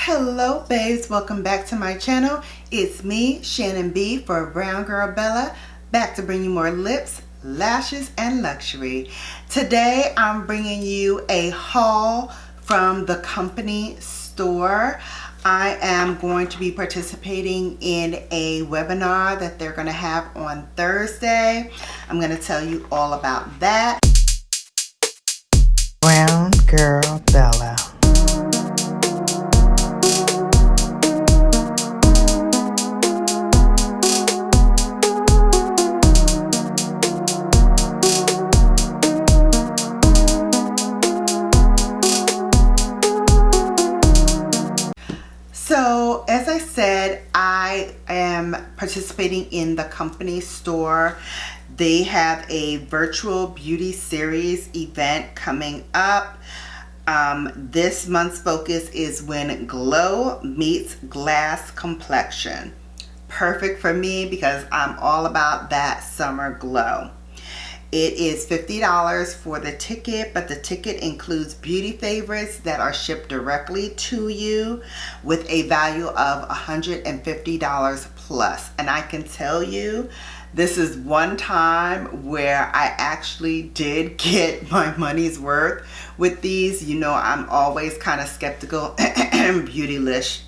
Hello babes, welcome back to my channel. It's me, Shannon B for Brown Girl Bella, back to bring you more lips, lashes, and luxury. Today I'm bringing you a haul from the company store. I am going to be participating in a webinar that they're going to have on Thursday. I'm going to tell you all about that. Brown Girl Bella. So as I said, I am participating in the company store. They have a virtual beauty series event coming up. This month's focus is when glow meets glass complexion. Perfect for me because I'm all about that summer glow. It is $50 for the ticket, but the ticket includes beauty favorites that are shipped directly to you with a value of $150 plus. And I can tell you, this is one time where I actually did get my money's worth with these. You know, I'm always kind of skeptical, beautylish.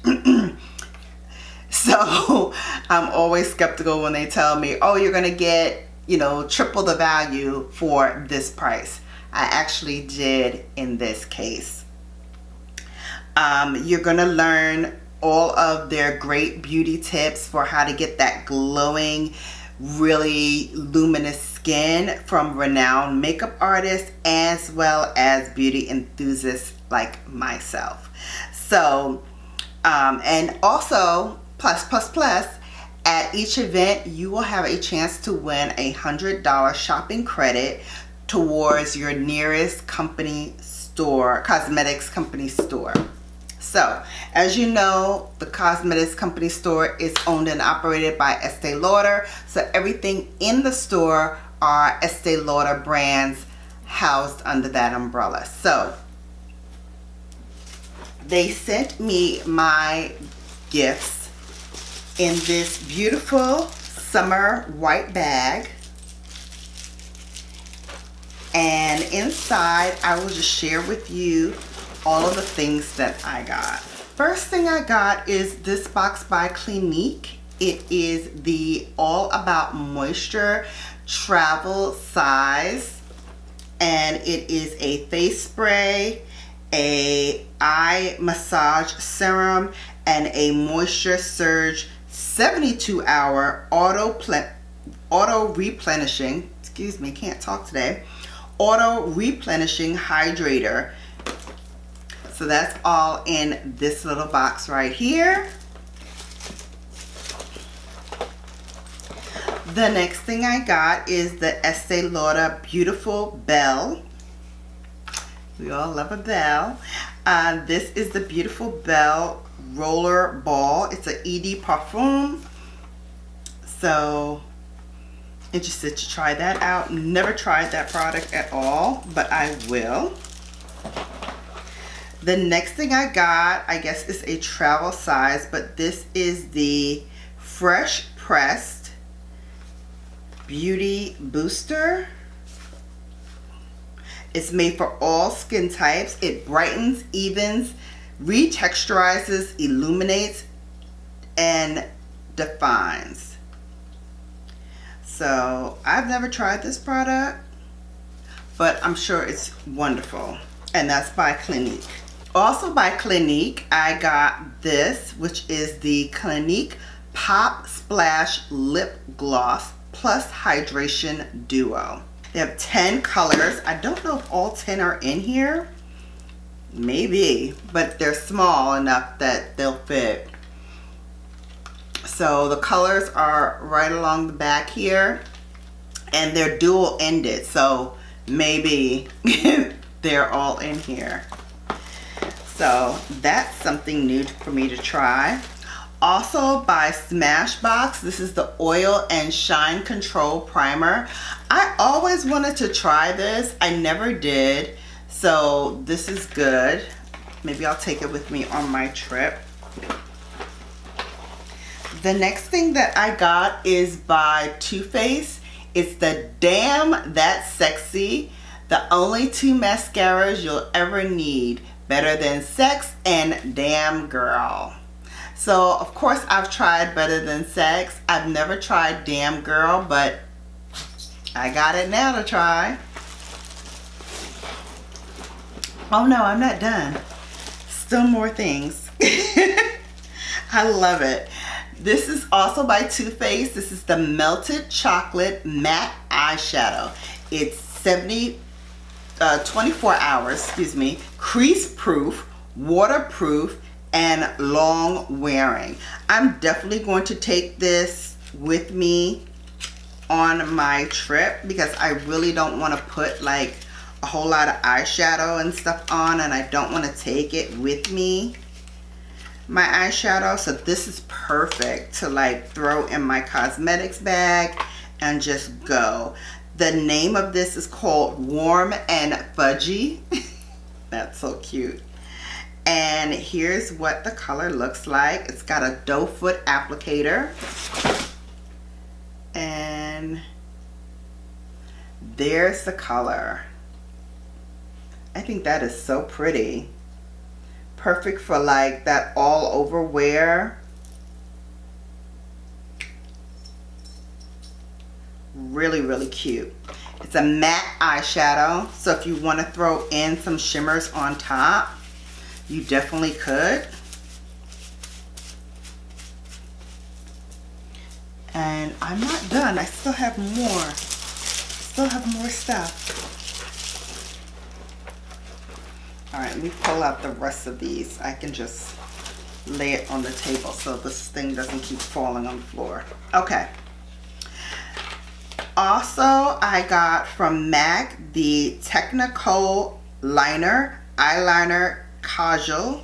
So I'm always skeptical when they tell me, oh, you're gonna get, you know, triple the value for this price. I actually did in this case. You're gonna learn all of their great beauty tips for how to get that glowing, really luminous skin from renowned makeup artists as well as beauty enthusiasts like myself. So, and also plus, at each event, you will have a chance to win a $100 shopping credit towards your nearest company store, cosmetics company store. So, as you know, the cosmetics company store is owned and operated by Estee Lauder. So everything in the store are Estee Lauder brands housed under that umbrella. So they sent me my gifts in this beautiful summer white bag, and inside I will just share with you all of the things that I got. First thing I got is this box by Clinique. It is the All About Moisture travel size, and it is a face spray, a eye massage serum, and a moisture surge 72-hour auto replenishing, excuse me, can't talk today, auto replenishing hydrator. So that's all in this little box right here. The next thing I got is the Estee Lauder Beautiful Bell. We all love a bell. This is the Beautiful Bell roller ball. It's an ED parfum. So interested to try that out. Never tried that product at all, but I will. The next thing I got, I guess, is a travel size, but this is the Fresh Pressed Beauty Booster. It's made for all skin types. It brightens, evens, retexturizes, illuminates, and defines. So I've never tried this product, but I'm sure it's wonderful. And that's by Clinique. Also by Clinique, I got this, which is the Clinique Pop Splash Lip Gloss Plus Hydration Duo. They have 10 colors. I don't know if all 10 are in here. Maybe, but they're small enough that they'll fit. So the colors are right along the back here, and they're dual ended, so maybe they're all in here. So that's something new for me to try. Also by Smashbox, this is the Oil and Shine Control Primer. I always wanted to try this. I never did. So this is good. Maybe I'll take it with me on my trip. The next thing that I got is by Too Faced. It's the Damn That's Sexy. The only two mascaras you'll ever need. Better Than Sex and Damn Girl. So, of course, I've tried Better Than Sex. I've never tried Damn Girl, but I got it now to try. Oh no, I'm not done. Still more things. I love it. This is also by Too Faced. This is the Melted Chocolate Matte Eyeshadow. It's 24 hours, crease proof, waterproof, and long wearing. I'm definitely going to take this with me on my trip because I really don't want to put like a whole lot of eyeshadow and stuff on, and I don't want to take it with me, my eyeshadow. So this is perfect to like throw in my cosmetics bag and just go. The name of this is called Warm and Fudgy. That's so cute. And here's what the color looks like. It's got a doe foot applicator. And there's the color. I think that is so pretty. Perfect for like that all over wear. Really, really cute. It's a matte eyeshadow, so if you want to throw in some shimmers on top, you definitely could. And I'm not done. I still have more. Still have more stuff. All right, let me pull out the rest of these. I can just lay it on the table so this thing doesn't keep falling on the floor. Okay. Also, I got from MAC the Technicolor Liner Eyeliner Kajal,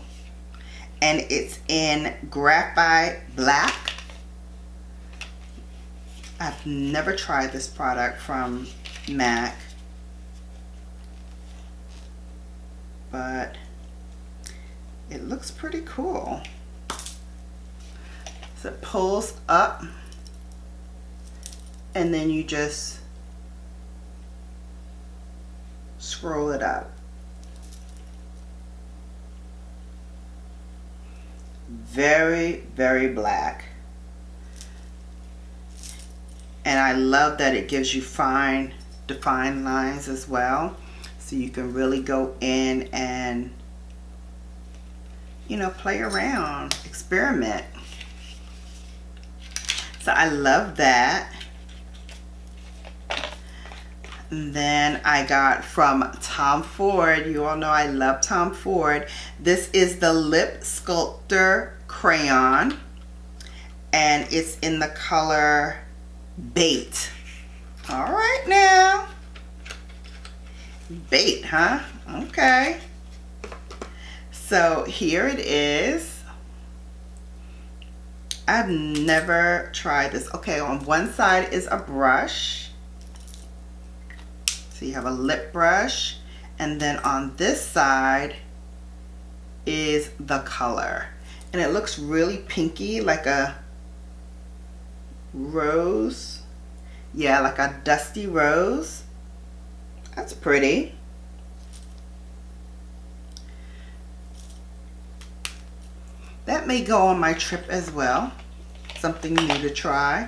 and it's in Graphite Black. I've never tried this product from MAC, but it looks pretty cool. So it pulls up, and then you just scroll it up. Very, very black. And I love that it gives you fine, defined lines as well. So you can really go in and, you know, play around, experiment. So I love that. And then I got from Tom Ford. You all know I love Tom Ford. This is the Lip Sculptor Crayon, and it's in the color Bait. All right now. Bait, huh? Okay. So here it is. I've never tried this. Okay, on one side is a brush. So you have a lip brush, and then on this side is the color. And it looks really pinky, like a rose. Yeah, like a dusty rose. That's pretty. That may go on my trip as well. Something new to try.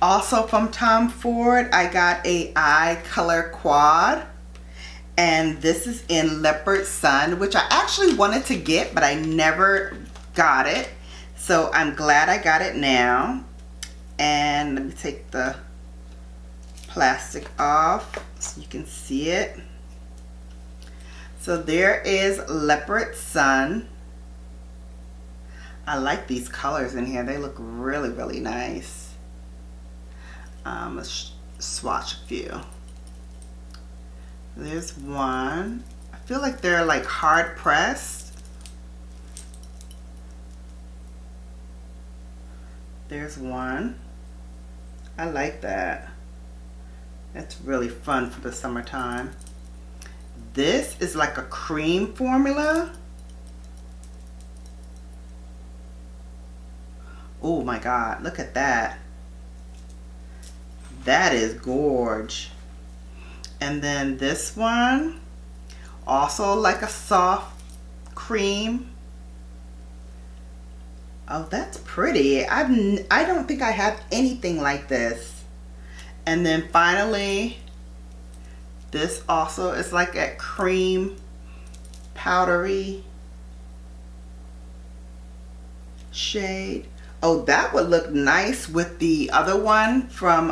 Also from Tom Ford, I got a eye color quad, and this is in Leopard Sun, which I actually wanted to get, but I never got it. So I'm glad I got it now. And let me take the plastic off so you can see it. So there is Leopard Sun. I like these colors in here. They look really, really nice. Let's swatch a few. There's one. I feel like they're like hard pressed. There's one. I like that. That's really fun for the summertime. This is like a cream formula. Oh my God, look at that. That is gorge. And then this one, also like a soft cream. Oh, that's pretty. I don't think I have anything like this. And then finally, this also is like a cream powdery shade. Oh, that would look nice with the other one from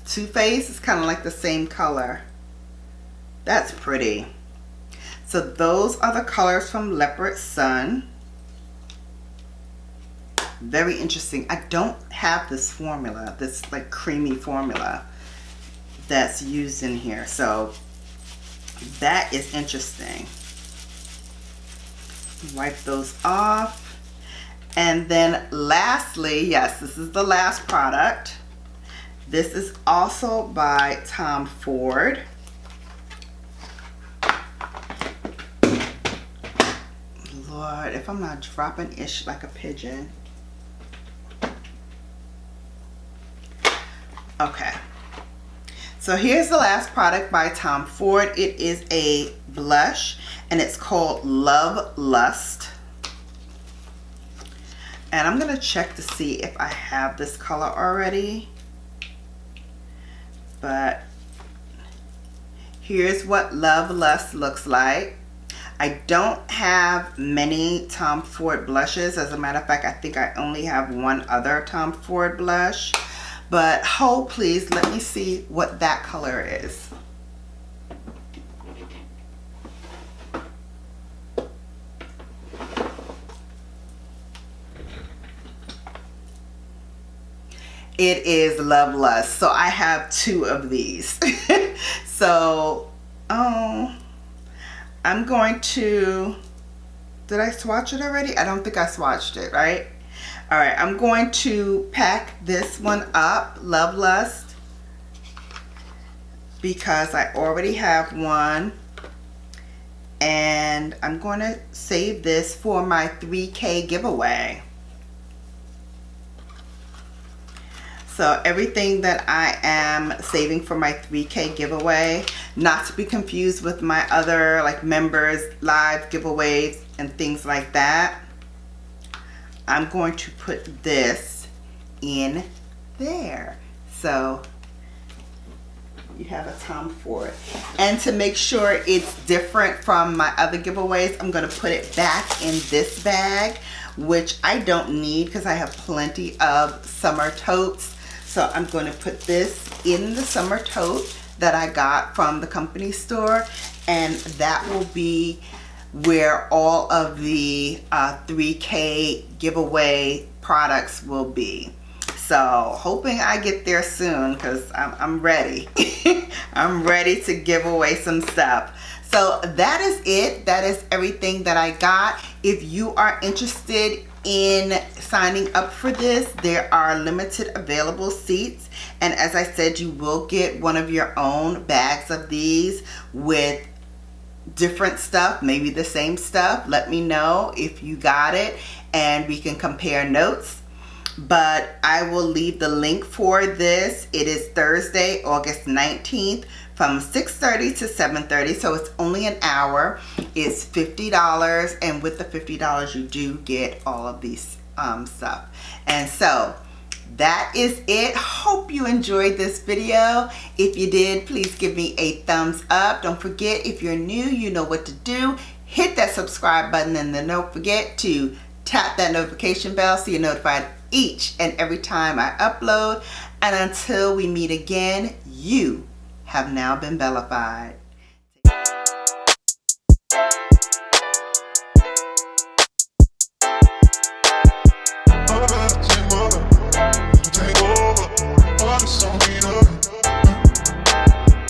Too Faced. It's kind of like the same color. That's pretty. So those are the colors from Leopard Sun. Very interesting. I don't have this formula, this like creamy formula that's used in here. So that is interesting. Wipe those off. And then lastly, yes, this is the last product. This is also by Tom Ford. Lord, if I'm not dropping ish like a pigeon. Okay. So here's the last product by Tom Ford. It is a blush and it's called Love Lust. And I'm gonna check to see if I have this color already. But here's what Love Lust looks like. I don't have many Tom Ford blushes. As a matter of fact, I think I only have one other Tom Ford blush. But hold please, let me see what that color is. It is Love Lust. So I have two of these. So, I'm going to, did I swatch it already? I don't think I swatched it, right? All right, I'm going to pack this one up, Love Lust, because I already have one. And I'm going to save this for my 3K giveaway. So everything that I am saving for my 3K giveaway, not to be confused with my other like members live giveaways and things like that, I'm going to put this in there. So you have a Tom Ford. And to make sure it's different from my other giveaways, I'm going to put it back in this bag, which I don't need because I have plenty of summer totes. So I'm going to put this in the summer tote that I got from the company store, and that will be where all of the 3K giveaway products will be. So hoping I get there soon because I'm ready. I'm ready to give away some stuff. So that is it. That is everything that I got. If you are interested in signing up for this, there are limited available seats, and as I said, you will get one of your own bags of these with different stuff, maybe the same stuff. Let me know if you got it and we can compare notes. But I will leave the link for this. It is Thursday, August 19th from 6:30 to 7:30, so it's only an hour. It's $50, and with the $50 you do get all of these stuff. And so that is it. Hope you enjoyed this video. If you did, please give me a thumbs up. Don't forget, if you're new, you know what to do. Hit that subscribe button, and then don't forget to tap that notification bell so you're notified each and every time I upload. And until we meet again, you have now been bellified.